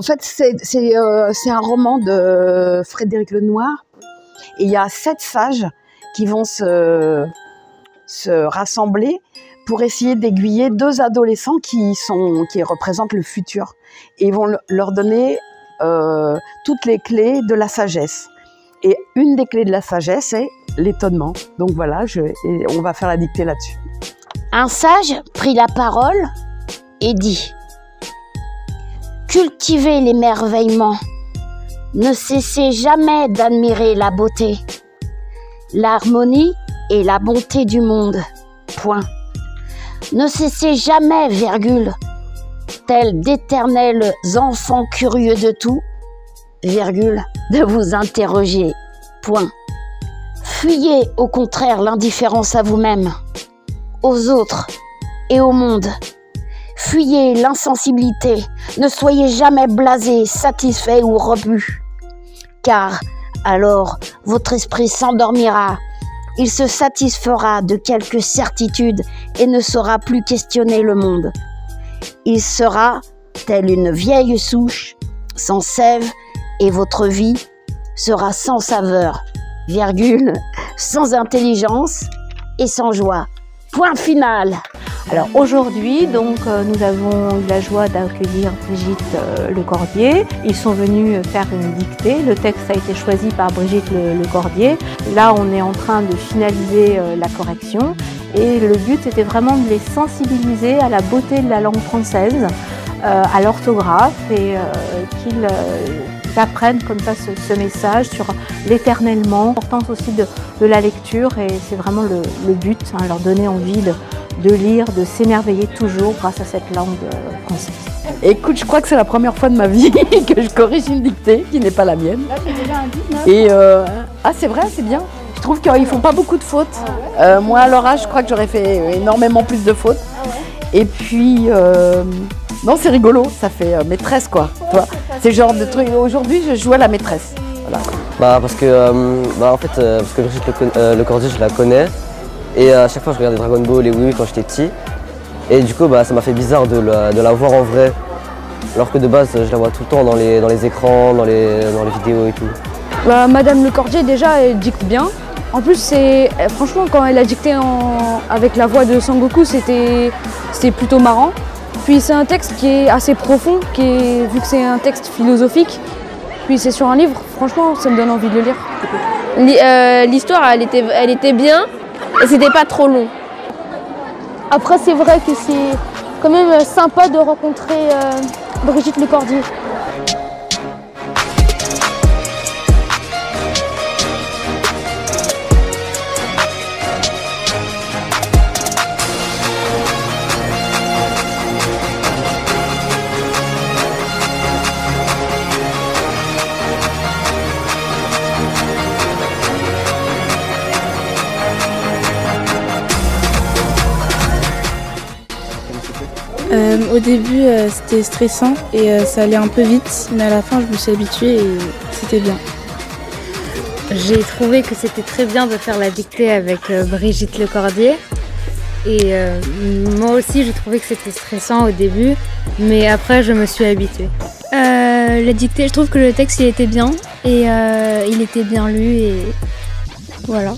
En fait, c'est un roman de Frédéric Lenoir. Et il y a 7 sages qui vont se rassembler pour essayer d'aiguiller 2 adolescents qui représentent le futur. Et ils vont leur donner toutes les clés de la sagesse. Et une des clés de la sagesse est l'étonnement. Donc voilà, on va faire la dictée là-dessus. Un sage prit la parole et dit: cultivez l'émerveillement, ne cessez jamais d'admirer la beauté, l'harmonie et la bonté du monde. Point. Ne cessez jamais, virgule, tels d'éternels enfants curieux de tout, virgule, de vous interroger. Point. Fuyez au contraire l'indifférence à vous-même, aux autres et au monde. Fuyez l'insensibilité, ne soyez jamais blasé, satisfait ou rebu, car alors votre esprit s'endormira, il se satisfera de quelques certitudes et ne saura plus questionner le monde. Il sera tel une vieille souche, sans sève, et votre vie sera sans saveur, virgule, sans intelligence et sans joie. Point final. Alors aujourd'hui, donc, nous avons eu la joie d'accueillir Brigitte Lecordier. Ils sont venus faire une dictée. Le texte a été choisi par Brigitte Lecordier. Là, on est en train de finaliser la correction. Et le but, c'était vraiment de les sensibiliser à la beauté de la langue française, à l'orthographe, et qu'ils apprennent comme ça ce message sur l'éternellement, l'importance aussi de la lecture. Et c'est vraiment le but, hein, leur donner envie de lire, de s'émerveiller toujours grâce à cette langue française. Écoute, je crois que c'est la première fois de ma vie que je corrige une dictée qui n'est pas la mienne. Là, c'est déjà un 19. Et ah, c'est vrai, c'est bien. Je trouve qu'ils font pas beaucoup de fautes. Ah ouais. Moi, à leur âge, je crois que j'aurais fait énormément plus de fautes. Ah ouais. Et puis, non, c'est rigolo, ça fait maîtresse, quoi. Ouais, c'est le genre de truc. Aujourd'hui, je joue à la maîtresse. Voilà. Parce que Brigitte Lecordier, je la connais. Et à chaque fois, je regardais Dragon Ball et Oui quand j'étais petit. Et du coup, ça m'a fait bizarre de la voir en vrai. Alors que de base, je la vois tout le temps dans les écrans, dans les vidéos et tout. Madame Lecordier, déjà, elle dicte bien. En plus, franchement, quand elle a dicté avec la voix de Sangoku, c'était plutôt marrant. Puis c'est un texte qui est assez profond, vu que c'est un texte philosophique. Puis c'est sur un livre, franchement, ça me donne envie de le lire. L'histoire, elle était bien. Et c'était pas trop long. Après, c'est vrai que c'est quand même sympa de rencontrer Brigitte Lecordier. Au début, c'était stressant et ça allait un peu vite, mais à la fin, je me suis habituée et c'était bien. J'ai trouvé que c'était très bien de faire la dictée avec Brigitte Lecordier. Et moi aussi, j'ai trouvé que c'était stressant au début, mais après, je me suis habituée. La dictée, je trouve que le texte, il était bien et il était bien lu et voilà.